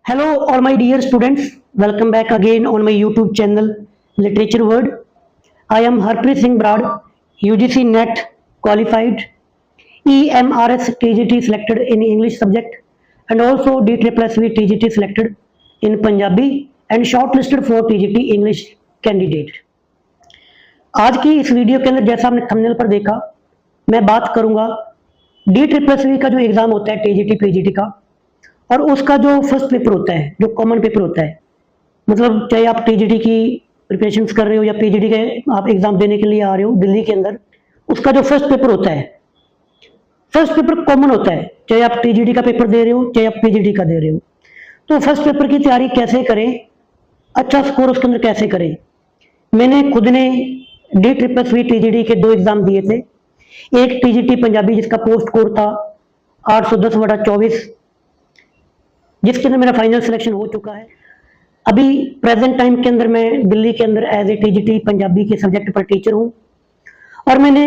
Hello, all my dear students. Welcome back again on my YouTube channel, Literature Word. I am Harpreet Singh Brad, UGC NET qualified, EMRS TGT selected in English subject, and also DSSSB TGT selected in Punjabi and shortlisted for TGT English candidate. आज की इस video के अंदर जैसा आपने thumbnail पर देखा, मैं बात करूंगा DSSSB का जो एग्जाम होता है TGT PGT का, और उसका जो फर्स्ट पेपर होता है, जो कॉमन पेपर होता है, मतलब चाहे आप टीजीटी की प्रिपरेशंस कर रहे हो या पीजीटी के आप एग्जाम देने के लिए आ रहे हो दिल्ली के अंदर, उसका जो फर्स्ट पेपर होता है, फर्स्ट पेपर कॉमन होता है, चाहे आप टीजीटी का पेपर दे रहे हो चाहे आप पीजीटी का दे रहे हो। तो फर्स्ट पेपर की तैयारी कैसे करें, अच्छा स्कोर उसके अंदर कैसे करें। मैंने खुद ने DSSSB टीजीटी के 2 एग्जाम दिए थे। एक टीजीटी पंजाबी जिसका पोस्ट कोड था 810/24, जिसके अंदर मेरा फाइनल सिलेक्शन हो चुका है। अभी प्रेजेंट टाइम के अंदर मैं दिल्ली के अंदर एज ए टीजीटी पंजाबी के सब्जेक्ट पर टीचर हूँ, और मैंने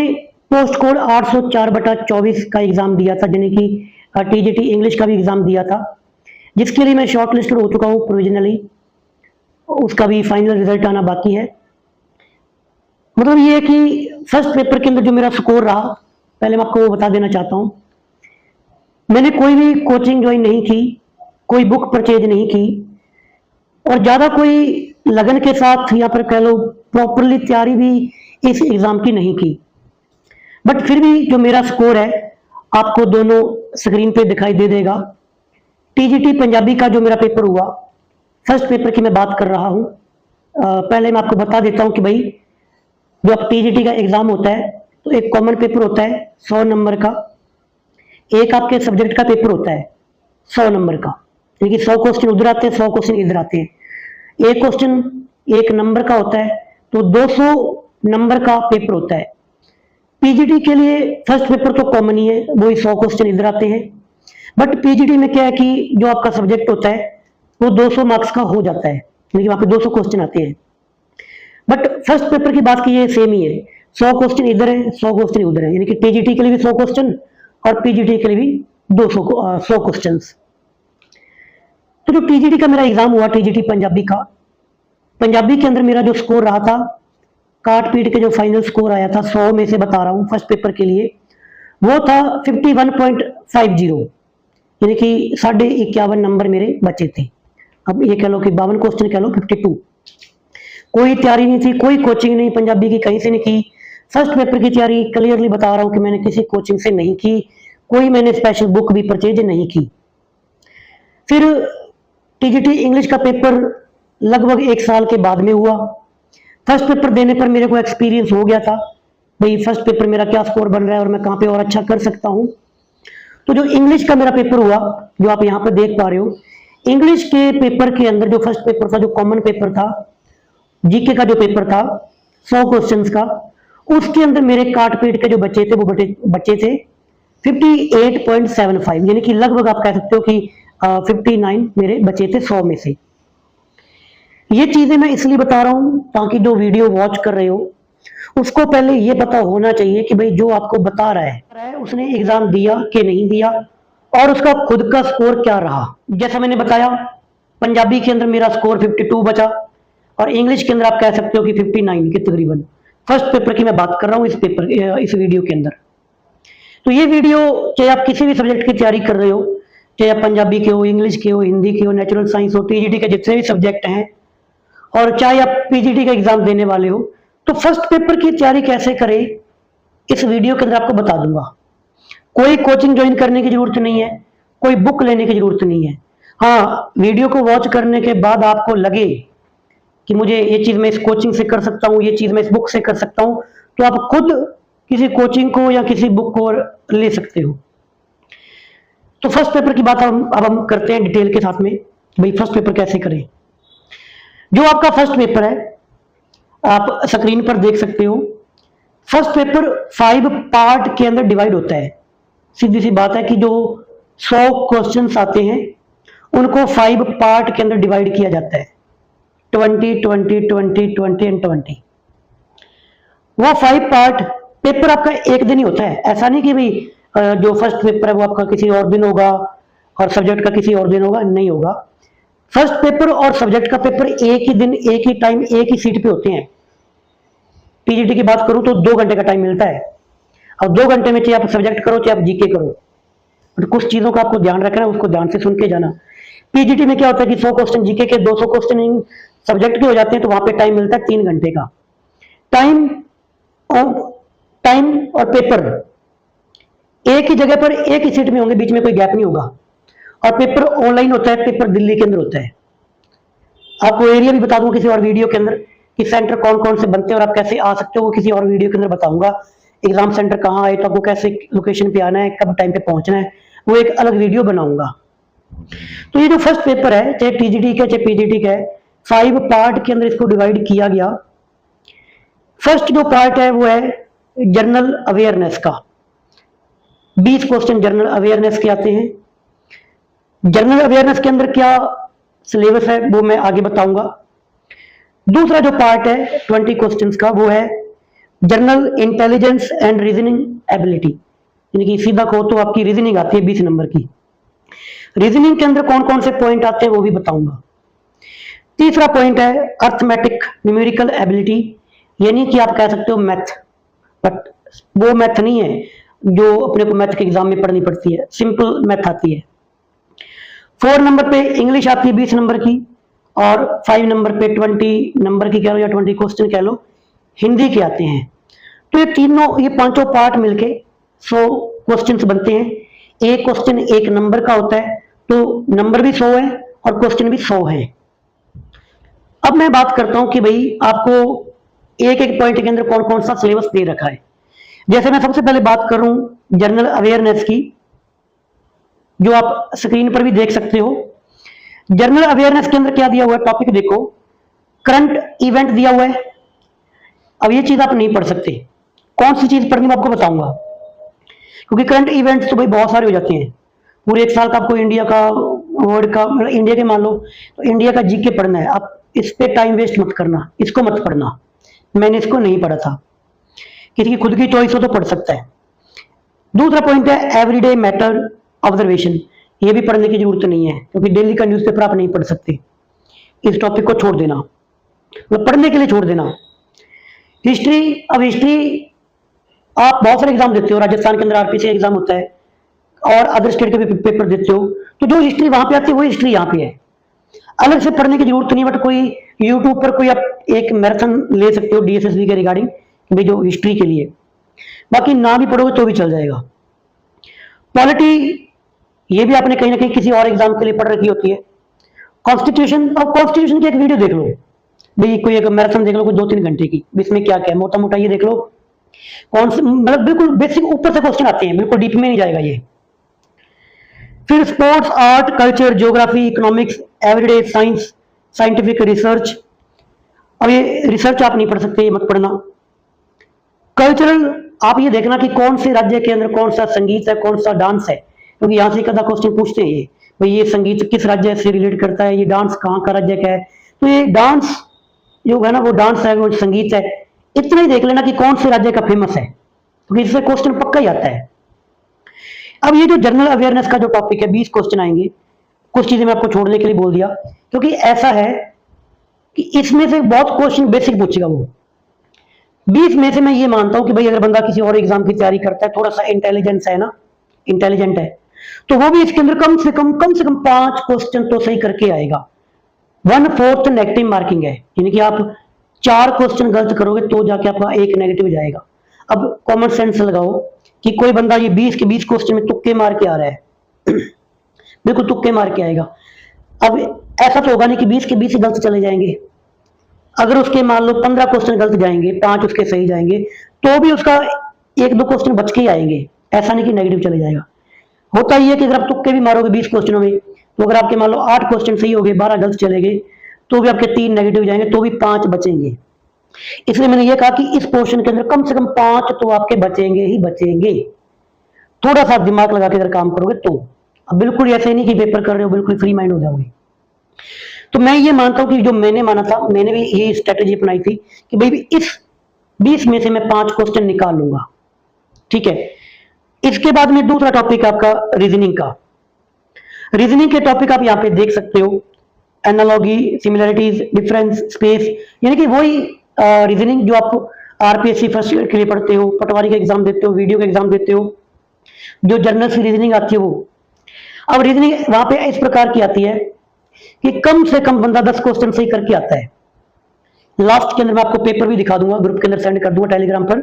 पोस्ट कोड 804/24 का एग्जाम दिया था, यानी कि टीजीटी इंग्लिश का भी एग्जाम दिया था, जिसके लिए मैं शॉर्ट लिस्टेड हो चुका हूँ प्रोविजनली। उसका भी फाइनल रिजल्ट आना बाकी है। मतलब ये है कि फर्स्ट पेपर के अंदर जो मेरा स्कोर रहा, पहले मैं आपको वो बता देना चाहता हूँ। मैंने कोई भी कोचिंग ज्वाइन नहीं की, कोई बुक परचेज नहीं की, और ज्यादा कोई लगन के साथ या फिर कह लो प्रॉपरली तैयारी भी इस एग्जाम की नहीं की। बट फिर भी जो मेरा स्कोर है आपको दोनों स्क्रीन पे दिखाई दे देगा। टीजीटी पंजाबी का जो मेरा पेपर हुआ, फर्स्ट पेपर की मैं बात कर रहा हूँ। पहले मैं आपको बता देता हूँ कि भाई जो आप टीजीटी का एग्जाम होता है तो एक कॉमन पेपर होता है 100 नंबर का, एक आपके सब्जेक्ट का पेपर होता है 100 नंबर का, यानी कि 100 क्वेश्चन उधर आते हैं 100 क्वेश्चन इधर आते हैं। एक क्वेश्चन 1 नंबर का होता है, तो 200 नंबर का पेपर होता है। पीजीटी के लिए फर्स्ट पेपर तो कॉमन ही है, वही 100 क्वेश्चन इधर आते हैं। बट पीजीटी में क्या है कि जो आपका सब्जेक्ट होता है वो 200 मार्क्स का हो जाता है, यानी कि वहां पे 200 क्वेश्चन आते हैं। बट फर्स्ट पेपर की बात कीजिए सेम ही है, 100 क्वेश्चन इधर है 100 क्वेश्चन उधर है, यानी कि टीजीटी के लिए भी 100 क्वेश्चन और पीजीटी के लिए भी 100 क्वेश्चन। तो जो टीजीटी का मेरा एग्जाम हुआ, टीजीटी पंजाबी का, पंजाबी के अंदर मेरा जो स्कोर रहा था, काट पीट के जो फाइनल स्कोर आया था 100 में से बता रहा हूँ फर्स्ट पेपर के लिए, वो था 51.50, यानी कि 51.5 नंबर मेरे बचे थे। अब ये कह लो कि 52 क्वेश्चन कह लो 52। कोई तैयारी नहीं थी, कोई कोचिंग नहीं पंजाबी की कहीं से नहीं की। फर्स्ट पेपर की तैयारी क्लियरली बता रहा हूँ कि मैंने किसी कोचिंग से नहीं की, कोई मैंने स्पेशल बुक भी परचेज नहीं की। फिर टीजीटी इंग्लिश का पेपर लगभग 1 साल के बाद में हुआ। फर्स्ट पेपर देने पर मेरे को एक्सपीरियंस हो गया था, भाई फर्स्ट पेपर मेरा क्या स्कोर बन रहा है और मैं कहाँ पे और अच्छा कर सकता हूँ। तो जो इंग्लिश का मेरा पेपर हुआ, जो आप यहाँ पर देख पा रहे हो, इंग्लिश के पेपर के अंदर जो फर्स्ट पेपर था, जो कॉमन पेपर था, जीके का जो पेपर था 100 क्वेश्चन का, उसके अंदर मेरे काट पीट के जो बच्चे थे वो बच्चे थे 58.75, यानी कि लगभग आप कह सकते हो कि 59 मेरे बचे थे 100 में से। ये चीजें मैं इसलिए बता रहा हूं ताकि जो वीडियो वॉच कर रहे हो उसको पहले ये पता होना चाहिए कि भाई जो आपको बता रहा है उसने एग्जाम दिया कि नहीं दिया, और उसका खुद का स्कोर क्या रहा। जैसा मैंने बताया, पंजाबी के अंदर मेरा स्कोर 52 बचा, और इंग्लिश के अंदर आप कह सकते हो कि 59 के तकरीबन। फर्स्ट पेपर की मैं बात कर रहा हूँ इस वीडियो के अंदर। तो ये वीडियो चाहे आप किसी भी सब्जेक्ट की तैयारी कर रहे हो, चाहे आप पंजाबी के हो, इंग्लिश के हो, हिंदी के हो, नेचुरल साइंस हो, टीजीटी के जितने भी सब्जेक्ट हैं, और चाहे आप पीजीटी का एग्जाम देने वाले हो, तो फर्स्ट पेपर की तैयारी कैसे करें इस वीडियो के अंदर आपको बता दूंगा। कोई कोचिंग ज्वाइन करने की जरूरत नहीं है, कोई बुक लेने की जरूरत नहीं है। हाँ, वीडियो को वॉच करने के बाद आपको लगे कि मुझे ये चीज मैं इस कोचिंग से कर सकता हूँ, ये चीज मैं इस बुक से कर सकता हूँ, तो आप खुद किसी कोचिंग को या किसी बुक को ले सकते हो। तो फर्स्ट पेपर की बात अब हम करते हैं डिटेल के साथ में, भाई फर्स्ट पेपर कैसे करें। जो आपका फर्स्ट पेपर है आप स्क्रीन पर देख सकते हो। फर्स्ट पेपर 5 पार्ट के अंदर डिवाइड होता है। सीधी सी बात है कि जो 100 क्वेश्चंस आते हैं उनको 5 पार्ट के अंदर डिवाइड किया जाता है, 20 20 20 20 एंड 20। वो 5 पार्ट पेपर आपका एक दिन ही होता है। ऐसा नहीं कि भाई जो फर्स्ट पेपर है वो आपका किसी और दिन होगा और सब्जेक्ट का किसी और दिन होगा, नहीं होगा। फर्स्ट पेपर और सब्जेक्ट का पेपर एक ही दिन, एक ही टाइम, एक ही सीट पे होते हैं। पीजीटी की बात करूं तो 2 घंटे का टाइम मिलता है, और 2 घंटे में चाहे आप सब्जेक्ट करो चाहे आप जीके करो, तो कुछ चीजों का आपको ध्यान रखना है, उसको ध्यान से सुन के जाना। पीजीटी में क्या होता है कि 100 क्वेश्चन जीके के, 200 क्वेश्चन सब्जेक्ट के हो जाते हैं, तो वहां पे टाइम मिलता है 3 घंटे का। टाइम और पेपर एक ही जगह पर एक ही सीट में होंगे, बीच में कोई गैप नहीं होगा। और पेपर ऑनलाइन होता है, पेपर दिल्ली के अंदर होता है। आपको एरिया भी बता दूं किसी और वीडियो के अंदर कि सेंटर कौन कौन से बनते हैं और आप कैसे आ सकते हो, वो किसी और वीडियो के अंदर बताऊंगा। एग्जाम सेंटर कहाँ आए, तो आपको कैसे लोकेशन पे आना है, कब टाइम पे पहुंचना है, वो एक अलग वीडियो बनाऊंगा। तो ये जो फर्स्ट पेपर है, चाहे टीजीटी का चाहे पीजीटी का है, 5 पार्ट के अंदर इसको डिवाइड किया गया। फर्स्ट जो पार्ट है वो है जनरल अवेयरनेस का। 20 क्वेश्चन जनरल अवेयरनेस के आते हैं। जनरल अवेयरनेस के अंदर क्या सिलेबस है वो मैं आगे बताऊंगा। दूसरा जो पार्ट है 20 क्वेश्चंस का, वो है general intelligence and reasoning ability, यानी कि सीधा कहो तो आपकी रीजनिंग आती है 20 नंबर की। रीजनिंग के अंदर कौन कौन से पॉइंट आते हैं वो भी बताऊंगा। तीसरा पॉइंट है अर्थमेटिक न्यूमेरिकल एबिलिटी, यानी कि आप कह सकते हो मैथ, बट वो मैथ नहीं है जो अपने को मैथ के एग्जाम में पढ़नी पड़ती है, सिंपल मैथ आती है। 4 नंबर पे इंग्लिश आती है 20 नंबर की, और 5 नंबर पे 20 नंबर की कह लो या 20 क्वेश्चन कह लो, हिंदी के आते हैं। तो ये पांचों पार्ट मिलके 100 क्वेश्चंस बनते हैं। एक क्वेश्चन 1 नंबर का होता है, तो नंबर भी 100 है और क्वेश्चन भी 100 है। अब मैं बात करता हूं कि भाई आपको एक एक पॉइंट के अंदर कौन कौन सा सिलेबस दे रखा है। जैसे मैं सबसे पहले बात करूं जनरल अवेयरनेस की, जो आप स्क्रीन पर भी देख सकते हो। जनरल अवेयरनेस के अंदर क्या दिया हुआ है, टॉपिक देखो, करंट इवेंट दिया हुआ है। अब ये चीज आप नहीं पढ़ सकते, कौन सी चीज पढ़नी मैं आपको बताऊंगा, क्योंकि करंट इवेंट्स तो भाई बहुत सारे हो जाते हैं। पूरे 1 साल का आपको इंडिया का, वर्ल्ड का, मतलब इंडिया के मान लो तो इंडिया का जीके पढ़ना है, आप इस पे टाइम वेस्ट मत करना, इसको मत पढ़ना। मैंने इसको नहीं पढ़ा था, किसी की खुद की चॉइस हो तो पढ़ सकता है। दूसरा पॉइंट है एवरीडे मैटर ऑब्जर्वेशन, ये भी पढ़ने की जरूरत नहीं है, क्योंकि डेली का न्यूज़पेपर आप नहीं पढ़ सकते। इस टॉपिक को छोड़ देना, मतलब पढ़ने के लिए छोड़ देना। हिस्ट्री, अब हिस्ट्री आप बहुत सारे एग्जाम देते हो, राजस्थान के अंदर आरपीसी एग्जाम होता है और अदर स्टेट के भी पेपर देते हो, तो जो हिस्ट्री वहां पे आती है वो हिस्ट्री यहाँ पे है, अलग से पढ़ने की जरूरत नहीं। बट कोई यूट्यूब पर कोई आप एक मैराथन ले सकते हो डीएसएसबी के रिगार्डिंग, भाई जो हिस्ट्री के लिए, बाकी ना भी पढ़ोगे तो भी चल जाएगा। पॉलिटी, ये भी आपने कहीं ना कहीं किसी और एग्जाम के लिए पढ़ रखी होती है। कॉन्स्टिट्यूशन, अब कॉन्स्टिट्यूशन की एक वीडियो देख लो भाई, कोई एक मैराथन देख लो कोई 2-3 घंटे की, इसमें क्या क्या है मोटा मोटा ये देख लो। कौन से मतलब बिल्कुल बेसिक ऊपर से क्वेश्चन आते हैं, बिल्कुल डीप में नहीं जाएगा ये। फिर sports, art, culture, geography, economics, everyday science, scientific research. अब ये रिसर्च आप नहीं पढ़ सकते, ये मत पढ़ना। कल्चरल, आप ये देखना कि कौन से राज्य के अंदर कौन सा संगीत है, कौन सा डांस है, क्योंकि यहाँ से कदा क्वेश्चन पूछते हैं ये, भाई ये संगीत किस राज्य से रिलेट करता है, ये डांस कहाँ का राज्य का है। तो ये डांस जो है ना, वो डांस है, वो संगीत है, इतना ही देख लेना कि कौन से राज्य का फेमस है, क्योंकि इससे क्वेश्चन पक्का ही आता है। अब ये जो जनरल अवेयरनेस का जो टॉपिक है 20 क्वेश्चन आएंगे, कुछ चीजें मैं आपको छोड़ने के लिए बोल दिया, क्योंकि ऐसा है कि इसमें से बहुत क्वेश्चन बेसिक पूछेगा वो। 20 में से मैं ये मानता हूं कि भाई अगर बंदा किसी और एग्जाम की तैयारी करता है, थोड़ा सा इंटेलिजेंस है ना, इंटेलिजेंट है, तो वो भी इसके अंदर कम से कम 5 क्वेश्चन तो सही करके आएगा। 1/4 नेगेटिव मार्किंग है, यानी कि आप 4 क्वेश्चन गलत करोगे तो जाके आपका 1 नेगेटिव जाएगा। अब कॉमन सेंस लगाओ कि कोई बंदा ये 20 के 20 क्वेश्चन में तुक्के मार के आ रहा है बिल्कुल तुक्के मार के आएगा। अब ऐसा तो होगा नहीं कि 20 के 20 गलत चले जाएंगे। अगर उसके मान लो 15 क्वेश्चन गलत जाएंगे, 5 उसके सही जाएंगे, तो भी उसका 1-2 क्वेश्चन बच के ही आएंगे, ऐसा नहीं कि नेगेटिव चले जाएगा। होता ही है कि अगर आप तुक्के भी मारोगे 20 क्वेश्चनों में, तो अगर आपके मान लो 8 क्वेश्चन सही हो गए, 12 गलत चले गए, तो भी आपके 3 नेगेटिव जाएंगे, तो भी 5 बचेंगे। इसलिए मैंने ये कहा कि इस पोर्शन के अंदर कम से कम 5 तो आपके बचेंगे ही बचेंगे। थोड़ा सा दिमाग लगा के अगर काम करोगे तो। अब बिल्कुल ऐसे नहीं कि पेपर कर रहे हो बिल्कुल फ्री माइंड हो जाओगे। तो मैं ये मानता हूं कि जो मैंने माना था, मैंने भी यही स्ट्रेटेजी अपनाई थी कि भाई इस 20 में से मैं 5 क्वेश्चन निकाल लूंगा, ठीक है। इसके बाद में दूसरा टॉपिक आपका रीजनिंग का। रीजनिंग के टॉपिक आप यहाँ पे देख सकते हो, एनालॉगी, सिमिलरिटीज, डिफरेंस, स्पेस, यानी कि वही रीजनिंग जो आप आरपीएससी फर्स्ट ईयर के लिए पढ़ते हो, पटवारी का एग्जाम देते हो, वीडियो का एग्जाम देते हो, जो जर्नल से रीजनिंग आती है वो। अब रीजनिंग वहां पे इस प्रकार की आती है कि कम से कम बंदा 10 क्वेश्चन सही करके आता है। लास्ट के अंदर मैं आपको पेपर भी दिखा दूंगा, ग्रुप के अंदर सेंड कर दूंगा टेलीग्राम पर,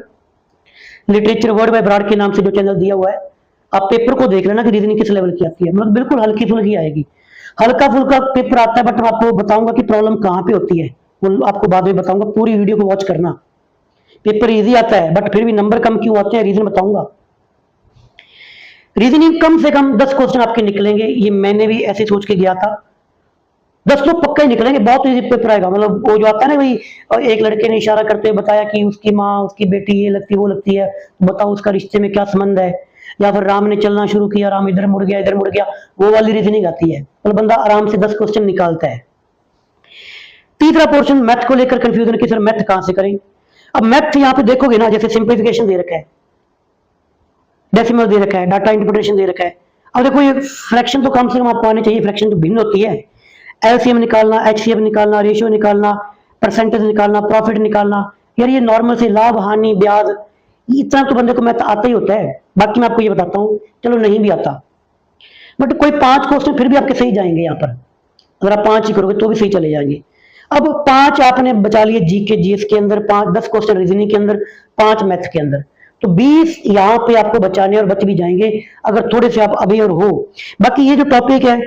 लिटरेचर वर्ड बाय ब्राड के नाम से जो चैनल दिया हुआ है। आप पेपर को देख लेना कि रीजनिंग किस लेवल की आती है, मतलब बिल्कुल हल्की फुल्की आएगी। हल्का फुल्का पेपर आता है, बट मैं आपको बताऊंगा कि प्रॉब्लम कहाँ पे होती है, वो आपको बाद में बताऊंगा, पूरी वीडियो को वॉच करना। पेपर इजी आता है बट फिर भी नंबर कम क्यों आते हैं, रीजन बताऊंगा। रीजनिंग कम से कम 10 क्वेश्चन आपके निकलेंगे, ये मैंने भी ऐसे सोच के गया था। 10 तो पक्का ही निकलेंगे, बहुत इजी पेपर आएगा। मतलब वो जो आता है ना भाई, एक लड़के ने इशारा करते हुए बताया कि उसकी माँ उसकी बेटी ये लगती वो लगती है, तो बताओ उसका रिश्ते में क्या संबंध है। या फिर राम ने चलना शुरू किया, राम इधर मुड़ गया इधर मुड़ गया, वो वाली रीजनिंग आती है। मतलब बंदा आराम से 10 क्वेश्चन निकालता है। तीसरा पोर्शन मैथ को लेकर कंफ्यूजन कि सर मैथ कहां से करें। अब मैथ यहाँ पे देखोगे ना, जैसे सिंप्लीफिकेशन दे रखा है, डेसिमल दे रखा है, डाटा इंटरप्रिटेशन दे रखा है। अब देखो ये फ्रैक्शन तो कम से कम आपको आने चाहिए, फ्रैक्शन तो भिन्न होती है। एलसीएम निकालना, एचसीएफ निकालना, रेशियो निकालना, परसेंटेज निकालना, प्रॉफिट निकालना, यार ये नॉर्मल से लाभ हानि ब्याज, इतना तो बंदे को मैथ आता ही होता है। बाकी मैं आपको ये बताता हूँ, चलो नहीं भी आता बट कोई 5 क्वेश्चन फिर भी आपके सही जाएंगे। यहाँ पर अगर आप 5 ही करोगे तो भी सही चले जाएंगे। अब 5 आपने बचा लिए जीके जीएस के अंदर, 10 क्वेश्चन रीजनिंग के अंदर, 5 मैथ के अंदर, तो 20 यहाँ पे आपको बचाने और बच भी जाएंगे अगर थोड़े से आप अवेयर हो। बाकी ये जो टॉपिक है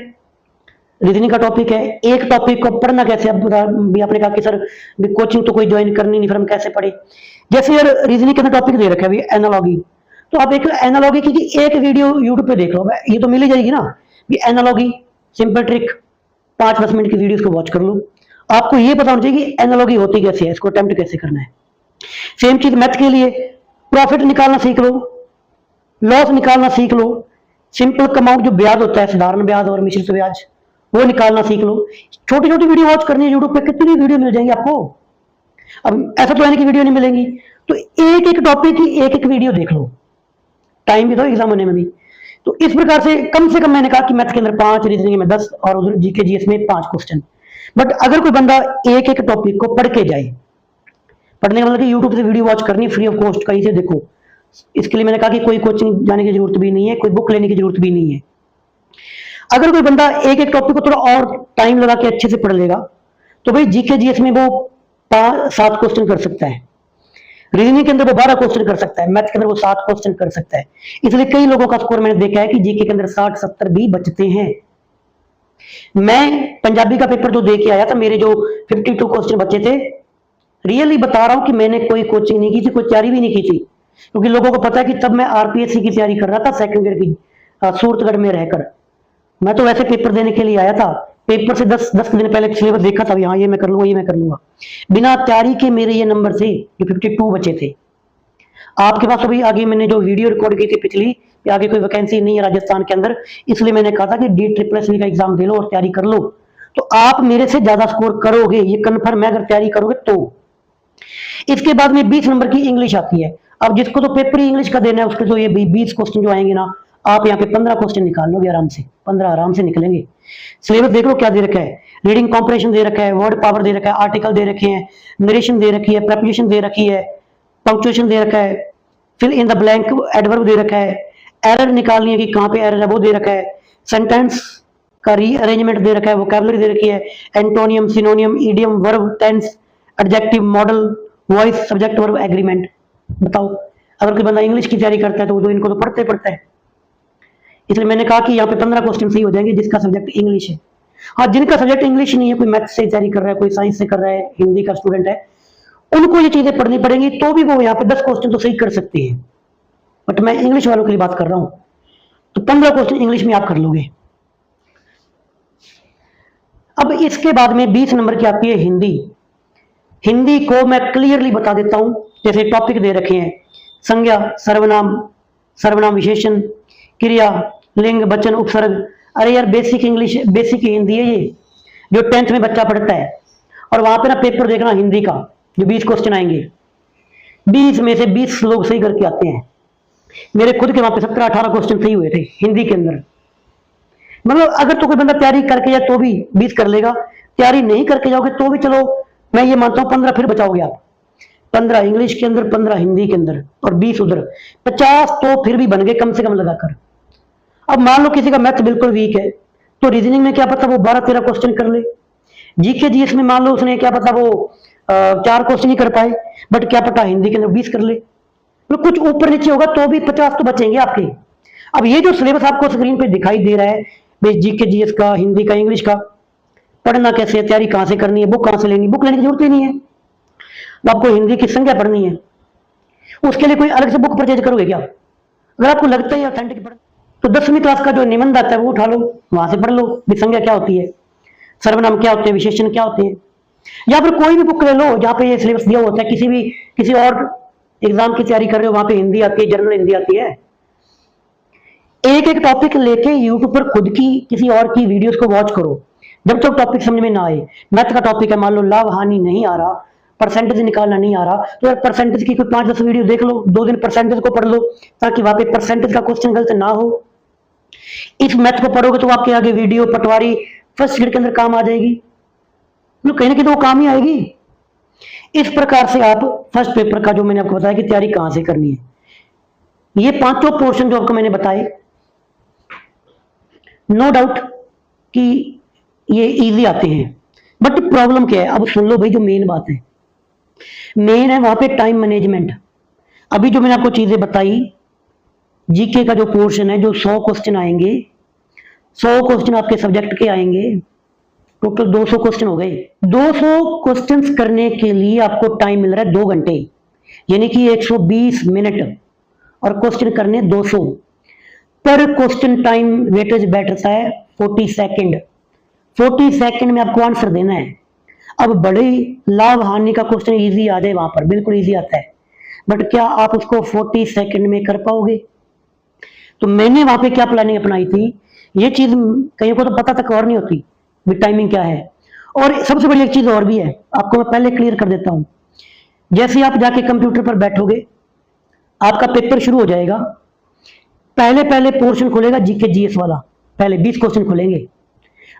रीजनिंग का टॉपिक है, एक टॉपिक को पढ़ना कैसे, अब भी आपने कहा कि सर कोचिंग तो कोई ज्वाइन करनी नहीं, फिर हम कैसे पढ़े। जैसे यार रीजनिंग के अंदर टॉपिक दे रखा है अभी एनालॉगी, तो आप एक एनालॉगी की एक वीडियो यूट्यूब पे देख लो, ये तो मिल ही जाएगी ना भी एनालॉगी सिंपल ट्रिक, 5-10 मिनट की वीडियोस को वॉच कर लो। आपको ये पता होना चाहिए कि एनालॉगी होती कैसे है, इसको अटेम्प्ट कैसे करना है। सेम चीज मैथ के लिए, प्रॉफिट निकालना सीख लो, लॉस निकालना सीख लो, सिंपल कमाउट जो ब्याज होता है, साधारण ब्याज और मिश्रित ब्याज, वो निकालना सीख लो। छोटी छोटी वीडियो वॉच करनी है, यूट्यूब पे कितनी वीडियो मिल जाएंगी आपको। अब ऐसा तो है नहीं कि वीडियो नहीं मिलेंगी, तो एक एक टॉपिक की एक एक वीडियो देख लो, टाइम भी दो एग्जाम होने में भी। तो इस प्रकार से कम मैंने कहा कि मैथ के अंदर 5, रीजनिंग में 10 और उधर जीके जीएस में 5 क्वेश्चन। बट अगर कोई बंदा एक एक टॉपिक को पढ़ के जाए, पढ़ने का मतलब कि यूट्यूब से वीडियो वॉच करनी फ्री ऑफ कॉस्ट, कहीं से देखो। इसके लिए मैंने कहा कि कोई कोचिंग जाने की जरूरत भी नहीं है, कोई बुक लेने की जरूरत भी नहीं है। अगर कोई बंदा एक एक टॉपिक को थोड़ा और टाइम लगा के अच्छे से पढ़ लेगा, तो भाई जीके जीएस में वो 7 क्वेश्चन कर सकता है, रीजनिंग के अंदर वो 12 क्वेश्चन कर सकता है, मैथ के अंदर वो 7 क्वेश्चन कर सकता है। इसलिए कई लोगों का स्कोर मैंने देखा है कि जीके के अंदर 60-70 भी बचते हैं। मैं पंजाबी का पेपर जो दे के आया था, मेरे जो 52 क्वेश्चन बचे थे, रियली बता रहा हूं कि मैंने कोई कोचिंग नहीं की थी, कोई तैयारी भी नहीं की थी, क्योंकि लोगों को पता है कि तब मैं आरपीएससी की तैयारी कर रहा था सेकंड ईयर की, सूरतगढ़ में रहकर। मैं तो वैसे पेपर देने के लिए आया था, पेपर से 10 दिन पहले सिलेबस देखा था, हाँ ये मैं कर लूंगा, ये मैं कर लूंगा। बिना तैयारी के मेरे ये नंबर थे, जो 52 बचे थे। आपके पास अभी आगे मैंने जो वीडियो रिकॉर्ड की थी पिछली, आगे कोई वैकेंसी नहीं है राजस्थान के अंदर, इसलिए मैंने कहा था कि DSSS का एग्जाम दे लो और तैयारी कर लो, तो आप मेरे से ज्यादा स्कोर करोगे, ये कन्फर्म है अगर तैयारी करोगे तो। इसके बाद में 20 नंबर की इंग्लिश आती है। अब जिसको तो पेपर ही इंग्लिश का देना है, उसके तो ये 20 क्वेश्चन जो आएंगे ना, आप यहाँ पे 15 क्वेश्चन निकाल लोगे आराम से, 15 आराम से निकलेंगे। सिलेबस देख लो क्या दे रखा है, रीडिंग कॉम्प्रेशन दे रखा है, वर्ड पावर दे रखा है, आर्टिकल दे रखे हैं, नरेशन दे रखी है, प्रेपोजिशन दे रखी है, पंक्चुएशन दे रखा है, fill in the blank adverb दे रखा है, एरर निकालनी है कि कहाँ पे एरर है वो दे रखा है, सेंटेंस का रीअरेंजमेंट दे रखा है, वोकैबुलरी दे रखी है, antonym, synonym, idiom, verb, tense, adjective, modal, voice, subject, verb, agreement. बताओ अगर कोई बंदा इंग्लिश की तैयारी करता है तो वो इनको तो पढ़ता है। इसलिए मैंने कहा कि यहाँ पे 15 क्वेश्चन सही हो जाएंगे जिसका सब्जेक्ट इंग्लिश है। हाँ, जिनका सब्जेक्ट इंग्लिश नहीं है, कोई मैथ से तैयारी कर रहा है, कोई साइंस से कर रहा है, हिंदी का स्टूडेंट है, उनको ये चीजें पढ़नी पड़ेंगी, तो भी वो यहाँ पे 10 क्वेश्चन तो सही कर सकते हैं। बट मैं इंग्लिश वालों के लिए बात कर रहा हूँ, तो 15 क्वेश्चन इंग्लिश में आप कर लोगे। अब इसके बाद में 20 नंबर की आती है हिंदी। हिंदी को मैं क्लियरली बता देता हूं, जैसे टॉपिक दे रखे हैं, संज्ञा, सर्वनाम, सर्वनाम विशेषण, क्रिया, लिंग, वचन, उपसर्ग। अरे यार बेसिक इंग्लिश, बेसिक हिंदी है ये, जो 10th में बच्चा पढ़ता है। और वहां पे ना पेपर देखना हिंदी का, जो 20 क्वेश्चन आएंगे, 20 में से 20 लोग सही करके आते हैं। मेरे खुद के वहां पे 17-18 क्वेश्चन सही हुए थे हिंदी के अंदर। मतलब अगर तो कोई बंदा तैयारी करके या तो भी 20 कर लेगा, तैयारी नहीं करके जाओगे तो भी चलो मैं ये मानता हूँ 15 फिर बचाओगे आप, 15 इंग्लिश के अंदर, 15 हिंदी के अंदर और 20 उधर, 50 तो फिर भी बन गए कम से कम लगाकर। अब मान लो किसी का मैथ बिल्कुल वीक है तो रीजनिंग में क्या पता वो 12-13 क्वेश्चन कर ले, जीके जीएस में मान लो उसने क्या पता वो 4 क्वेश्चन ही कर पाए, बट क्या पता हिंदी के अंदर 20 कर ले, तो कुछ ऊपर नीचे होगा तो भी 50 तो बचेंगे आपके। अब ये जो सिलेबस आपको स्क्रीन पे दिखाई दे रहा है जीके जीएस का, हिंदी का, इंग्लिश का, पढ़ना कैसे है, तैयारी कहाँ से करनी है, बुक कहाँ से लेनी, बुक लेने की जरूरत ही नहीं है। तो आपको हिंदी की संख्या पढ़नी है, उसके लिए कोई अलग से बुक परचेज करोगे क्या? अगर आपको लगता है ऑथेंटिक पढ़ तो 10वीं क्लास का जो निबंध आता है वो उठा लो, वहां से पढ़ लो विसंज्ञा क्या होती है, सर्वनाम क्या होते हैं, विशेषण क्या होते हैं, या फिर कोई भी बुक ले लो जहाँ पे ये सिलेबस दिया होता है, किसी और एग्जाम की तैयारी कर रहे हो वहां पे हिंदी आती है, जनरल हिंदी आती है। एक एक टॉपिक लेके यूट्यूब पर खुद की किसी और की वीडियोस को वॉच करो जब तक टॉपिक समझ में ना आए। मैथ का टॉपिक है, मान लो लाभ हानि नहीं आ रहा, परसेंटेज निकालना नहीं आ रहा, तो यार परसेंटेज की कोई 5-10 वीडियो देख लो, 2 दिन परसेंटेज को पढ़ लो ताकि वहां पे परसेंटेज का क्वेश्चन गलत ना हो। इस मैथ को पढ़ोगे तो आपके आगे वीडियो पटवारी फर्स्ट ग्रेड के अंदर काम आ जाएगी, तो कहीं ना कहीं तो वो काम ही आएगी। इस प्रकार से आप फर्स्ट पेपर का जो मैंने आपको बताया कि तैयारी कहां से करनी है, ये 5 पोर्शन जो आपको मैंने बताए, नो डाउट कि ये इजी आते हैं, बट प्रॉब्लम क्या है अब सुन लो भाई, जो मेन बात है, मेन है वहां पे टाइम मैनेजमेंट। अभी जो मैंने आपको चीजें बताई, जीके का जो पोर्शन है, जो 100 क्वेश्चन आएंगे, 100 क्वेश्चन आपके सब्जेक्ट के आएंगे, टोटल 200 क्वेश्चन हो गए। 200 क्वेश्चंस करने के लिए आपको टाइम मिल रहा है 2 घंटे, यानी कि 120 मिनट, और क्वेश्चन करने 200। पर क्वेश्चन टाइम वेटेज बैठता है 40 सेकंड। 40 सेकंड में आपको आंसर देना है। अब बड़े लाभ हानि का क्वेश्चन इजी आ जाए वहां पर, बिल्कुल इजी आता है, बट क्या आप उसको 40 सेकंड में कर पाओगे? तो मैंने वहां पे क्या प्लानिंग अपनाई थी, ये चीज कहीं को तो पता तक और नहीं होती टाइमिंग क्या है। और सबसे बड़ी एक चीज और भी है, आपको मैं पहले क्लियर कर देता हूं। जैसे आप जाके कंप्यूटर पर बैठोगे, आपका पेपर शुरू हो जाएगा, पहले पहले पोर्शन खुलेगा जीके जीएस वाला, पहले 20 क्वेश्चन खुलेंगे।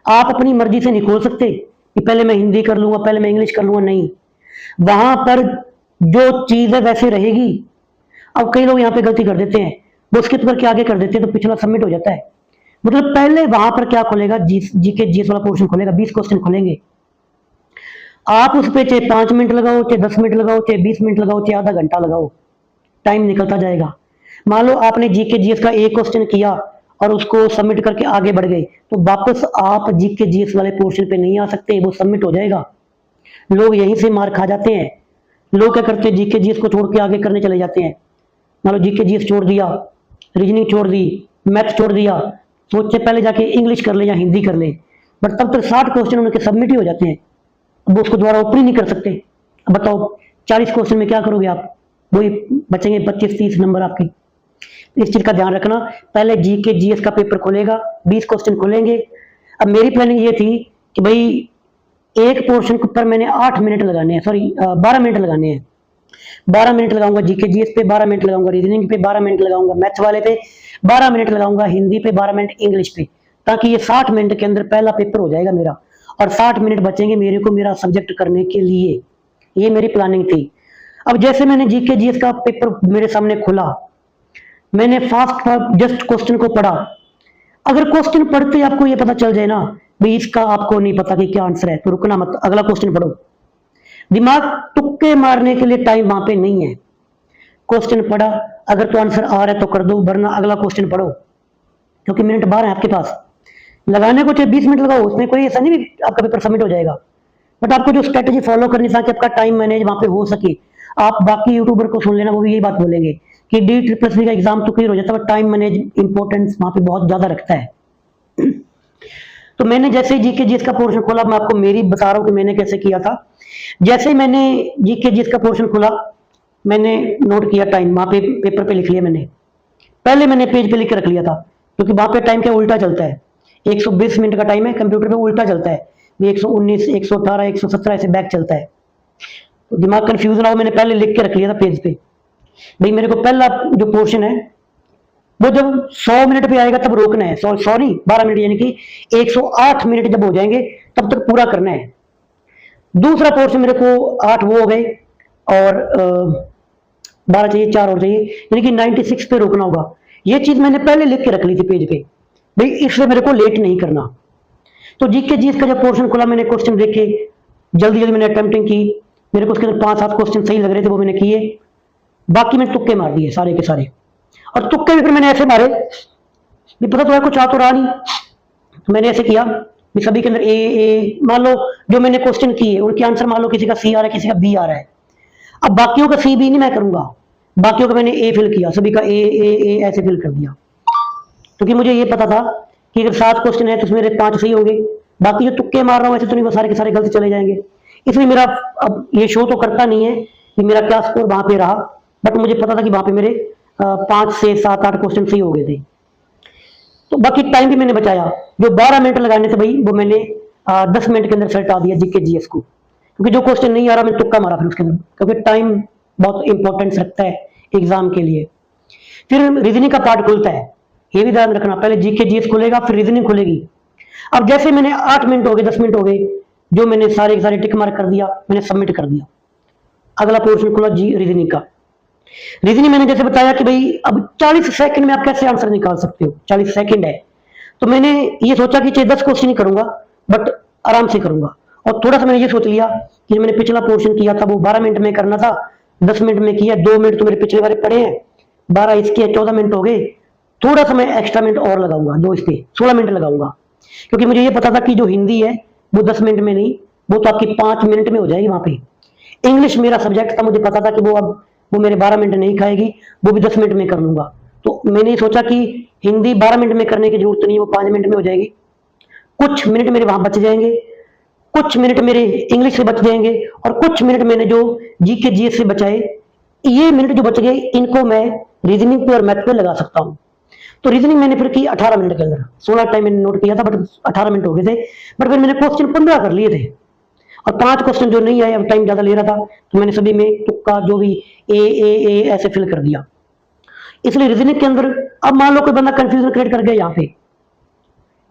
आप अपनी मर्जी से नहीं खोल सकते कि पहले मैं हिंदी कर लूंगा, पहले मैं इंग्लिश कर लूंगा, नहीं, वहां पर जो चीज है वैसे रहेगी। अब कई लोग यहाँ पे गलती कर देते हैं, वो स्किप करके आगे कर देते हैं तो पिछला सबमिट हो जाता है। मतलब पहले वहां पर क्या खुलेगा, जीके जीएस वाला पोर्शन खुलेगा, 20 क्वेश्चन खुलेंगे। आप उस पर चाहे 5 मिनट लगाओ, चाहे 10 मिनट लगाओ, चाहे 20 मिनट लगाओ, चाहे आधा घंटा लगाओ, टाइम निकलता जाएगा। मान लो आपने जीके जीएस का एक क्वेश्चन किया और उसको सबमिट करके आगे बढ़ गए, तो वापस आप जीके जीएस वाले पोर्शन पे नहीं आ सकते, वो सबमिट हो जाएगा। लोग यहीं से मार खा जाते हैं। लोग क्या करते हैं, जीके जीएस को छोड़ के आगे करने चले जाते हैं। मान लो जीके जीएस छोड़ दिया, रीजनिंग छोड़ दी, मैथ छोड़ दिया, सोचे पहले जाके इंग्लिश कर ले या हिंदी कर ले, बट तब तक 60 क्वेश्चन उनके सबमिट ही हो जाते हैं। अब उसको दोबारा ऊपर ही नहीं कर सकते। अब बताओ 40 क्वेश्चन में क्या करोगे आप, वही बचेंगे 25-30 नंबर आपके। इस चीज का ध्यान रखना। पहले जीके जीएस का पेपर खुलेगा, 20 क्वेश्चन खुलेंगे। अब मेरी प्लानिंग ये थी कि भाई एक पोर्शन पर मैंने 8 मिनट लगाने हैं, सॉरी 12 मिनट लगाने हैं। 12 मिनट लगाऊंगा जीके जीएस पे, 12 मिनट लगाऊंगा रीजनिंग पे, 12 मिनट लगाऊंगा मैथ वाले पे, 12 मिनट लगाऊंगा हिंदी पे, 12 मिनट इंग्लिश पे, ताकि ये 60 मिनट के अंदर पहला पेपर हो जाएगा मेरा, और 60 मिनट बचेंगे मेरे को मेरा सब्जेक्ट करने के लिए। ये मेरी प्लानिंग थी। अब जैसे मैंने जीके जीएस का पेपर मेरे सामने खुला, मैंने फास्ट जस्ट क्वेश्चन को पढ़ा। अगर क्वेश्चन पढ़ते आपको ये पता चल जाए ना भाई इसका आपको नहीं पता कि क्या आंसर है, तो रुकना मत, अगला क्वेश्चन पढ़ो। दिमाग तुक्के मारने के लिए टाइम वहां पे नहीं है। क्वेश्चन पढ़ा, अगर तो आंसर आ रहा है तो कर दो, वरना अगला क्वेश्चन पढ़ो, क्योंकि मिनट 12 है आपके पास। लगाने को चाहे 20 मिनट लगाओ, उसमें कोई ऐसा नहीं आपका पेपर सबमिट हो जाएगा, बट आपको जो स्ट्रेटेजी फॉलो करनी ताकि आपका टाइम मैनेज वहां पे हो सके। आप बाकी यूट्यूबर को सुन लेना, वो भी यही बात बोलेंगे कि DSSS का एग्जाम तो क्लियर हो जाता है, टाइम मैनेज इंपॉर्टेंस वहां पे बहुत ज्यादा रखता है। तो मैंने जैसे जीके जीएस का पोर्शन खोला, मैं आपको मेरी बता रहा हूँ कि मैंने कैसे किया था। जैसे मैंने जीके जीएस का पोर्शन खोला, मैंने नोट किया टाइम, वहां पे पेपर पे लिख लिया मैंने, पहले मैंने पेज पे लिख के रख लिया था, क्योंकि वहां पे टाइम क्या उल्टा चलता है। 120 मिनट का टाइम है, कंप्यूटर पे उल्टा चलता है, 119, 118, 117 ऐसे बैक चलता है, तो दिमाग कंफ्यूज ना हो, मैंने पहले लिख के रख लिया था पेज पे। भाई मेरे को पहला जो पोर्शन है वो जब 100 मिनट पे आएगा तब रोकना है, सॉरी 12 मिनट, यानी कि 108 मिनट जब हो जाएंगे तब तक पूरा करना है। दूसरा पोर्शन मेरे को 8 वो हो गए और 12 चाहिए, 4 और चाहिए, यानी कि 96 पे रोकना होगा। ये चीज मैंने पहले लिख के रख ली थी पेज पे, भाई इससे मेरे को लेट नहीं करना। तो जीके जीएस का जब पोर्शन खुला, मैंने क्वेश्चन देखे, जल्दी जल्दी मैंने अटेम्प्टिंग की, मेरे को उसके अंदर 5-7 क्वेश्चन सही लग रहे थे, वो मैंने किए, बाकी मैंने तुक्के मार दिए सारे के सारे। और तुक्के भी फिर मैंने ऐसे मारे, भी पता तो है कुछ आ तो रहा नहीं, तो मैंने ऐसे किया भी सभी के अंदर ए, मान लो जो मैंने क्वेश्चन किए उनके आंसर मान लो किसी का सी आ रहा है, किसी का बी आ रहा है। अब बाकियों का सी बी नहीं मैं करूंगा, बाकियों का मैंने ए फिल किया, सभी का ए ऐसे फिल कर दिया, क्योंकि मुझे ये पता था कि अगर 7 क्वेश्चन है तो उसमें मेरे 5 सही होंगे, बाकी जो तुक्के मार रहा हूँ ऐसे तो नहीं, वो सारे के सारे गलत चले जाएंगे। इसलिए मेरा अब ये शो तो करता नहीं है कि मेरा क्या स्कोर वहां पे रहा, बट मुझे पता था कि वहां पे मेरे 5 से 7-8 क्वेश्चन सही हो गए थे। तो बाकी टाइम भी मैंने बचाया, जो 12 मिनट लगाने थे भाई वो मैंने 10 मिनट के अंदर सल्टा दिया जीके जीएस को, क्योंकि जो क्वेश्चन नहीं आ रहा मैंने तुक्का मारा फिर उसके अंदर, क्योंकि टाइम बहुत इंपॉर्टेंस रखता है एग्जाम के लिए। फिर रीजनिंग का पार्ट खुलता है, ये भी ध्यान रखना, पहले जीके जीएस खुलेगा फिर रीजनिंग खुलेगी। अब जैसे मैंने 8 मिनट हो गए, 10 मिनट हो गए, जो मैंने सारे के सारे टिक मार्क कर दिया, मैंने सबमिट कर दिया। अगला पोर्शन खुला जी रीजनिंग का। रीजनिंग मैंने जैसे बताया कि भाई अब 40 सेकंड में आप कैसे आंसर निकाल सकते हो, 40 सेकंड है, तो मैंने ये सोचा कि चाहे 10 क्वेश्चन ही करूंगा बट आराम से करूंगा। और थोड़ा सा मैंने ये सोच लिया कि मैंने पिछला पोर्शन किया था वो 12 मिनट में करना था, 10 मिनट में किया, 2 मिनट तो मेरे पिछले वाले पड़े हैं, 12 इसके 14 मिनट हो गए, थोड़ा सा मैं एक्स्ट्रा मिनट और लगाऊंगा, 2 इस पे 16 मिनट लगाऊंगा, क्योंकि मुझे ये पता था कि जो हिंदी है वो 10 मिनट में नहीं, वो तो आपकी 5 मिनट में हो जाएगी वहां पे। इंग्लिश मेरा सब्जेक्ट था, मुझे पता था कि वो मेरे 12 मिनट नहीं खाएगी, वो भी 10 मिनट में कर लूंगा। तो मैंने सोचा कि हिंदी 12 मिनट में करने की जरूरत नहीं है, वो 5 मिनट में हो जाएगी। कुछ मिनट मेरे वहां बच जाएंगे, कुछ मिनट मेरे इंग्लिश से बच जाएंगे, और कुछ मिनट मैंने जो जीके जीएस से बचाए, ये मिनट जो बच गए इनको मैं रीजनिंग पे और मैथ पे लगा सकता हूँ। तो रीजनिंग मैंने फिर की 18 मिनट के अंदर, 16 टाइम मैंने नोट किया था बट 18 मिनट हो गए थे, बट फिर मैंने क्वेश्चन 15 कर लिए थे, और 5 क्वेश्चन जो नहीं आए, अब टाइम ज्यादा ले रहा था तो मैंने सभी में तुक्का जो भी ए ऐसे फिल कर दिया। इसलिए रीजनिंग के अंदर अब मान लो कोई बंदा कंफ्यूजन क्रिएट कर गया, यहाँ पे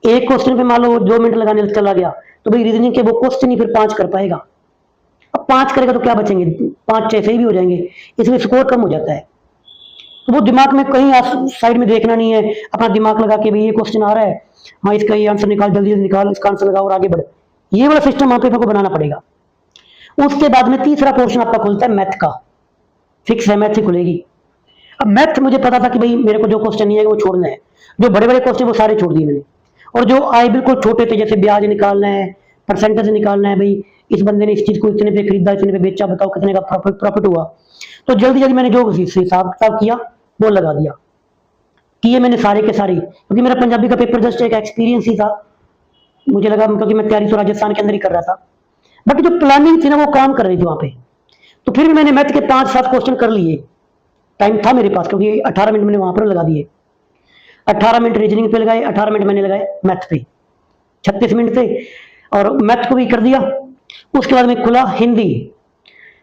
एक क्वेश्चन पे मान लो 2 मिनट लगाने चला गया, तो भाई रीजनिंग के वो क्वेश्चन ही फिर 5 कर पाएगा। अब 5 करेगा तो क्या बचेंगे, 5 6 सही भी हो जाएंगे, इसलिए स्कोर कम हो जाता है। तो वो दिमाग में कहीं साइड में देखना नहीं है, अपना दिमाग लगा के भाई ये क्वेश्चन आ रहा है, हाँ इसका ये आंसर निकाल, जल्दी जल्दी निकाल, इसका आंसर लगाओ और आगे बढ़, ये वाला सिस्टम वहां पे आपको बनाना पड़ेगा। उसके बाद में तीसरा पोर्शन आपका खुलता है मैथ का, फिक्स है मैथ ही खुलेगी। अब मैथ मुझे पता था कि भाई मेरे को जो क्वेश्चन नहीं है वो छोड़ना है, जो बड़े बड़े क्वेश्चन वो सारे छोड़ दिए मैंने, और जो आए बिल्कुल छोटे थे, जैसे ब्याज निकालना है, परसेंटेज निकालना है, भाई इस बंदे ने इस चीज को इतने पे खरीदा, इतने पे बेचा, बताओ कितने का प्रॉफिट हुआ, तो जल्दी जल्दी मैंने जो हिसाब किताब किया वो लगा दिया, किए मैंने सारे के सारे, क्योंकि मेरा पंजाबी का पेपर जस्ट एक एक्सपीरियंस ही था, मुझे लगा क्योंकि मैं तैयारी तो राजस्थान के अंदर ही कर रहा था, बट जो प्लानिंग थी ना वो काम कर रही थी वहां पे। तो फिर भी मैंने मैथ के 5-7 क्वेश्चन कर लिए, टाइम था मेरे पास, क्योंकि 18 मिनट मैंने वहां पर लगा दिए, 18 मिनट रीजनिंग पे लगाए, 18 मिनट मैंने लगाए मैथ पे, 36 मिनट थे, और मैथ को भी कर दिया। उसके बाद में खुला हिंदी।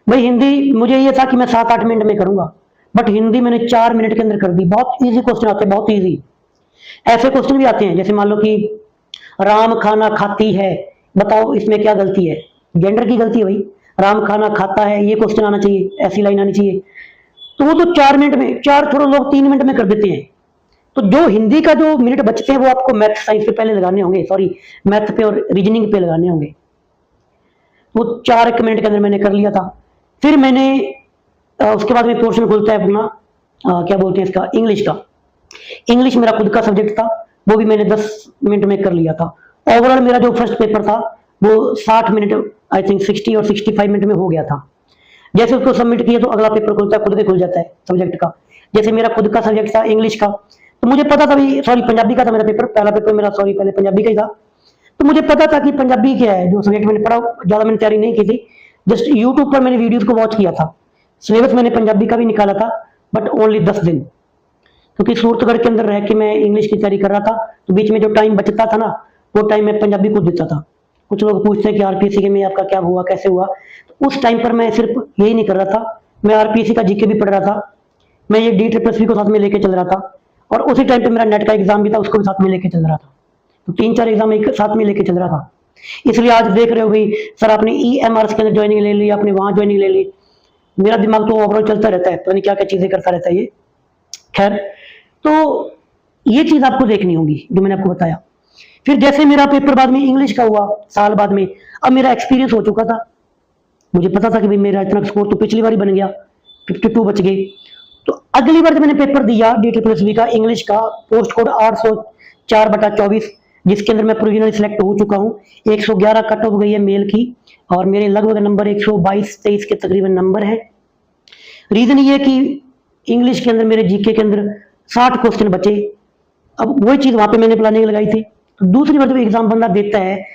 भाई हिंदी मुझे ये था कि मैं 7-8 मिनट में करूंगा, बट हिंदी मैंने 4 मिनट के अंदर कर दी। बहुत इजी क्वेश्चन आते हैं, बहुत इजी। ऐसे क्वेश्चन भी आते हैं जैसे मान लो कि राम खाना खाती है, बताओ इसमें क्या गलती है, जेंडर की गलती है भाई, राम खाना खाता है, ये क्वेश्चन आना चाहिए, ऐसी लाइन आनी चाहिए, तो वो तो 4 मिनट में, 4 थोड़ा लोग 3 मिनट में कर देते हैं। तो जो हिंदी का जो मिनट बचते हैं वो आपको मैथ साइंस पे पहले लगाने होंगे, सॉरी मैथ पे और रीजनिंग पे लगाने होंगे। वो 4 मिनट के अंदर मैंने कर लिया था। फिर मैंने उसके बाद में पोर्शन खुलता है अपना क्या बोलते हैं इसका, इंग्लिश का। इंग्लिश मेरा खुद का सब्जेक्ट था, वो भी मैंने 10 मिनट में कर लिया था। ओवरऑल मेरा जो फर्स्ट पेपर था वो 60 मिनट, आई थिंक 60 और 65 मिनट में हो गया था। जैसे उसको सबमिट किया तो अगला पेपर खुलता है, खुद के खुल जाता है सब्जेक्ट का। जैसे मेरा खुद का सब्जेक्ट था इंग्लिश का, तो मुझे पता था भाई, सॉरी पंजाबी का था मेरा पेपर, पहला पेपर मेरा, सॉरी पहले पंजाबी का ही था, तो मुझे पता था कि पंजाबी क्या है, जो सब्जेक्ट मैंने पढ़ा, ज्यादा मैंने तैयारी नहीं की थी, जस्ट यूट्यूब पर मैंने वीडियोस को वॉच किया था। सिलेबस मैंने पंजाबी का भी निकाला था, बट ओनली 10 दिन, क्योंकि सूरतगढ़ के अंदर रह के मैं इंग्लिश की तैयारी कर रहा था, तो बीच में जो टाइम बचता था ना, वो टाइम मैं पंजाबी को देता था। कुछ लोग पूछते हैं कि आरपीएससी के में आपका क्या हुआ, कैसे हुआ, तो उस टाइम पर मैं सिर्फ यही नहीं कर रहा था, मैं आरपीएससी का जीके भी पढ़ रहा था, मैं ये DSSB को साथ में लेके चल रहा था, और उसी टाइम पे मेरा नेट का एग्जाम भी था, उसको भी साथ में लेके चल रहा था। तो 3-4 एग्जाम एक साथ में लेके चल रहा था। इसलिए आज देख रहे हो भाई, सर आपने EMRS के अंदर ज्वाइनिंग ले ली, आपने वहां ज्वाइनिंग ले ली। मेरा दिमाग तो ओवरऑल चलता रहता है, पता नहीं क्या क्या चीजें करता रहता है ये। खैर, तो ये चीज आपको देखनी होगी जो मैंने आपको बताया। फिर जैसे मेरा पेपर बाद में इंग्लिश का हुआ साल बाद में, अब मेरा एक्सपीरियंस हो चुका था, मुझे पता था कि भाई मेरा इतना स्कोर तो पिछली बार ही बन गया, 52 बच गए। तो अगली बार जब मैंने पेपर दिया DSSB का इंग्लिश का, पोस्ट कोड 804/24, जिसके अंदर मैं प्रोविजनली सिलेक्ट हो चुका हूँ, 111 कट ऑफ गई है मेल की, और मेरे लगभग नंबर 122-23 के तकरीबन नंबर है। रीजन ये कि इंग्लिश के अंदर मेरे जीके के अंदर 60 क्वेश्चन बचे। अब वही चीज वहां पे मैंने प्लानिंग लगाई थी। तो दूसरी बार जब एग्जाम बंदा देता है,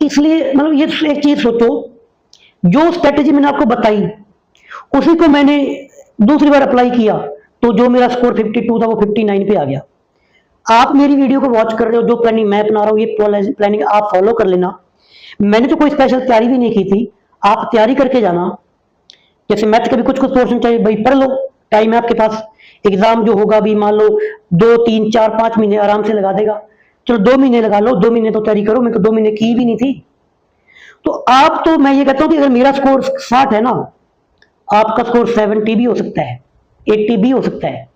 इसलिए मतलब ये एक चीज सोचो, जो स्ट्रेटेजी मैंने आपको बताई उसी को मैंने दूसरी बार अप्लाई किया, तो जो मेरा स्कोर 52 था वो 59 पे आ गया। आप मेरी वीडियो को वॉच कर रहे हो, जो प्लानिंग मैं अपना रहा हूँ ये प्लानिंग आप फॉलो कर लेना। मैंने तो कोई स्पेशल तैयारी भी नहीं की थी, आप तैयारी करके जाना। जैसे मैथ के भी कुछ कुछ पोर्शन चाहिए, भाई पढ़ लो, टाइम है आपके पास। एग्जाम जो होगा भी मान लो 2, 3, 4, 5 महीने आराम से लगा देगा। चलो 2 महीने लगा लो, 2 महीने तो तैयारी करो, मैं तो 2 महीने की भी नहीं थी। तो आप तो मैं ये कहता हूँ कि अगर मेरा स्कोर 60 है ना, आपका स्कोर 70 भी हो सकता है, 80 भी हो सकता है।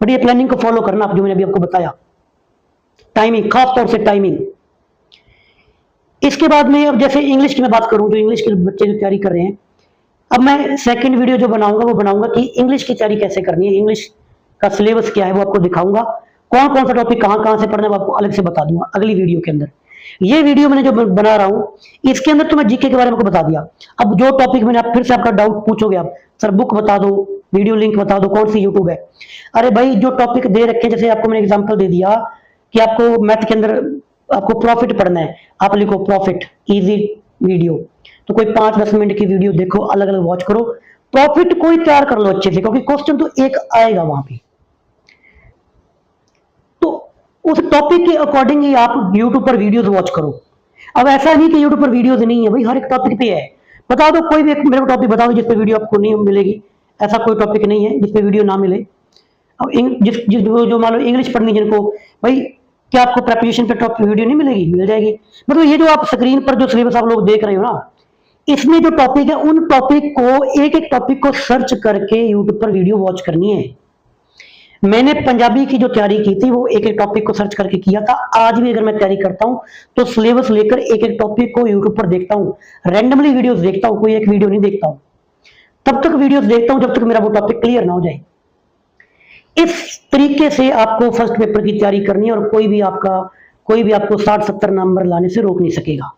बट ये प्लानिंग को फॉलो करना, आप जो मैंने अभी आपको बताया, टाइमिंग, खास तौर से टाइमिंग। इसके बाद में अब जैसे इंग्लिश की मैं बात करूं, जो इंग्लिश के बच्चे जो तैयारी कर रहे हैं, अब मैं सेकंड वीडियो जो बनाऊंगा वो बनाऊंगा कि इंग्लिश की तैयारी कैसे करनी है, इंग्लिश का सिलेबस क्या है वो आपको दिखाऊंगा, कौन कौन सा टॉपिक कहां कहां से पढ़ना है वो आपको अलग से बता दूंगा अगली वीडियो के अंदर। ये वीडियो मैंने जो बना रहा हूं इसके अंदर तो मैं जीके के बारे में आपको बता दिया। अब जो टॉपिक मैंने आप फिर से आपका डाउट पूछोगे, आप सर बुक बता दो, वीडियो लिंक बता दो, कौन सी यूट्यूब है। अरे भाई जो टॉपिक दे रखे, जैसे आपको मैंने एग्जांपल दे दिया कि आपको मैथ के अंदर आपको प्रॉफिट पढ़ना है, आप लिखो प्रॉफिट इजी वीडियो, तो कोई 5-10 मिनट की वीडियो देखो, अलग अलग वॉच करो, प्रॉफिट कोई तैयार कर लो अच्छे से, क्योंकि क्वेश्चन तो एक आएगा वहां पे। तो उस टॉपिक के अकॉर्डिंग ही आप यूट्यूब पर वीडियोस वॉच करो। अब ऐसा नहीं कि यूट्यूब पर वीडियोस नहीं है, भाई हर एक टॉपिक पे है। बता दो कोई भी एक मेरे को टॉपिक बता दो जिस पे वीडियो आपको नहीं मिलेगी, ऐसा कोई टॉपिक नहीं है जिस पे वीडियो ना मिले। अब जिस जिस जो मान लो इंग्लिश पढ़नी जिनको, भाई क्या आपको प्रेपरेशन पे टॉपिक वीडियो नहीं मिलेगी? मिल जाएगी। मतलब ये जो आप स्क्रीन पर जो सिलेबस आप लोग देख रहे हो ना, इसमें जो टॉपिक है उन टॉपिक को, एक एक टॉपिक को सर्च करके यूट्यूब पर वीडियो वॉच करनी है। मैंने पंजाबी की जो तैयारी की थी वो एक एक टॉपिक को सर्च करके किया था। आज भी अगर मैं तैयारी करता हूं तो सिलेबस लेकर एक एक टॉपिक को यूट्यूब पर देखता हूं, रैंडमली वीडियोस देखता हूं, कोई एक वीडियो नहीं देखता हूं। तब तक वीडियोस देखता हूं जब तक मेरा वो टॉपिक क्लियर ना हो जाए। इस तरीके से आपको फर्स्ट पेपर की तैयारी करनी है, और कोई भी आपको 60-70 नंबर लाने से रोक नहीं सकेगा।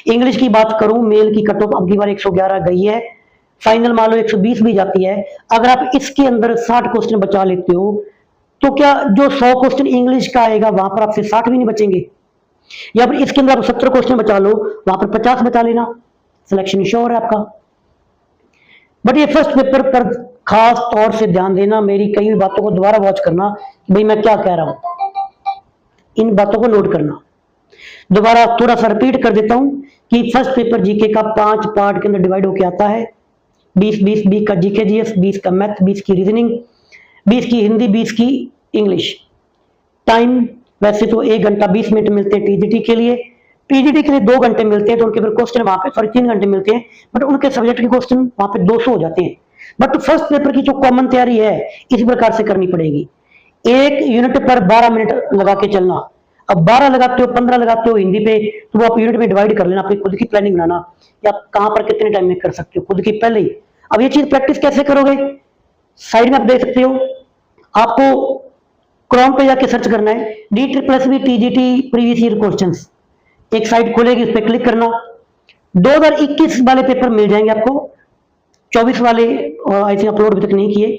इंग्लिश की बात करूं, मेल की कट ऑफ अब की बार 111 गई है, फाइनल मान लो 120 भी जाती है। अगर आप इसके अंदर 60 क्वेश्चन बचा लेते हो, तो क्या जो 100 क्वेश्चन इंग्लिश का आएगा वहां पर आपसे 60 भी नहीं बचेंगे? या फिर इसके अंदर आप 70 क्वेश्चन बचा लो, वहां पर 50 बचा लेना, सिलेक्शन श्योर है आपका। बट ये फर्स्ट पेपर पर खास तौर से ध्यान देना, मेरी कई भी बातों को दोबारा वॉच करना कि भाई मैं क्या कह रहा हूं, इन बातों को नोट करना। दोबारा थोड़ा सा रिपीट कर देता हूं कि फर्स्ट पेपर जीके का 5 पार्ट के अंदर डिवाइड होकर आता है। 20 का जीके जीएस, 20 का मैथ, 20 की रीजनिंग, 20 की हिंदी, 20 की इंग्लिश। टाइम वैसे तो 1 घंटा 20 मिनट मिलते हैं टीजीटी के लिए, पीजीटी के लिए 2 घंटे मिलते हैं, तो उनके फिर क्वेश्चन वहां पे 3 घंटे मिलते हैं, बट उनके सब्जेक्ट के क्वेश्चन वहां पे 200 हो जाते हैं। बट फर्स्ट पेपर की जो कॉमन तैयारी है इसी प्रकार से करनी पड़ेगी। एक यूनिट पर 12 मिनट लगा के चलना। अब 12 लगाते हो, 15 लगाते हो हिंदी पे, तो वो आप यूनिट में डिवाइड कर लेना, अपनी खुद की प्लानिंग बनाना कि आप कहां पर कितने टाइम में कर सकते हो, खुद की पहले ही। अब ये चीज प्रैक्टिस कैसे करोगे, साइड में आप देख सकते हो, आपको क्रोम पे जाके सर्च करना है DSSB TGT previous year questions, एक साइट खुलेगी, उस पर क्लिक करना। 2021 वाले पेपर मिल जाएंगे आपको, 24 वाले आई थिंक अपलोड अभी तक नहीं किए।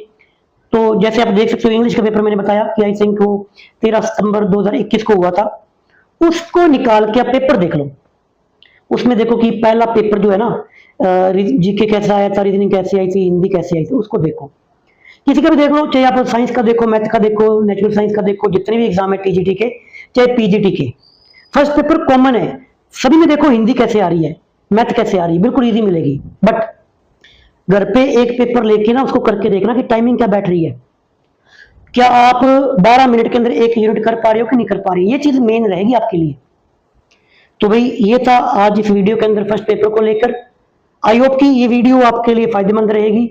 तो जैसे आप देख सकते हो, इंग्लिश का पेपर मैंने बताया कि आई थिंक वो 13 सितंबर 2021 को हुआ था, उसको निकाल के आप पेपर देख लो। उसमें देखो कि पहला पेपर जो है ना, जीके कैसा आया था, रीजनिंग कैसी आई थी, हिंदी कैसी आई थी, उसको देखो। किसी का भी देख लो, चाहे आप साइंस का देखो, मैथ का देखो, नेचुरल साइंस का देखो, जितने भी एग्जाम है टीजीटी के चाहे पीजीटी के, फर्स्ट पेपर कॉमन है सभी में। देखो हिंदी कैसे आ रही है, मैथ कैसे आ रही है, बिल्कुल इजी मिलेगी। बट घर पे एक पेपर लेके ना उसको करके देखना कि टाइमिंग क्या बैठ रही है, क्या आप 12 मिनट के अंदर एक यूनिट कर पा रहे हो कि नहीं कर पा रही है। ये चीज मेन रहेगी आपके लिए। तो भाई ये था आज इस वीडियो के अंदर फर्स्ट पेपर को लेकर। आई होप कि ये वीडियो आपके लिए फायदेमंद रहेगी।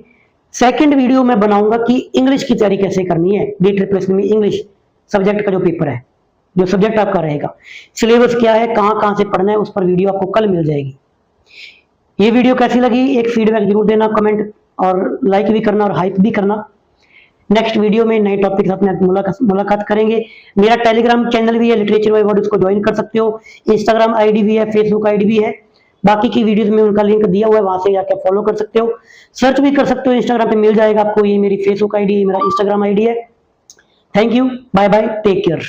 सेकंड वीडियो मैं बनाऊंगा कि इंग्लिश की तैयारी कैसे करनी है, गेट रिप्लेसमेंट में इंग्लिश सब्जेक्ट का जो पेपर है, जो सब्जेक्ट आपका रहेगा, सिलेबस क्या है, कहां कहां से पढ़ना है, उस पर वीडियो आपको कल मिल जाएगी। ये वीडियो कैसी लगी एक फीडबैक जरूर देना, कमेंट और लाइक भी करना और हाइप भी करना। नेक्स्ट वीडियो में नए टॉपिक के साथ मुलाकात करेंगे। मेरा टेलीग्राम चैनल भी है लिटरेचर बाय वर्ड, उसको ज्वाइन कर सकते हो। इंस्टाग्राम आईडी भी है, फेसबुक आईडी भी है। बाकी की वीडियोस में उनका लिंक दिया हुआ है, वहां से जाकर फॉलो कर सकते हो, सर्च भी कर सकते हो। इंस्टाग्राम पे मिल जाएगा आपको, ये मेरी फेसबुक आईडी, मेरा इंस्टाग्राम आईडी है। Thank you, bye bye, take care.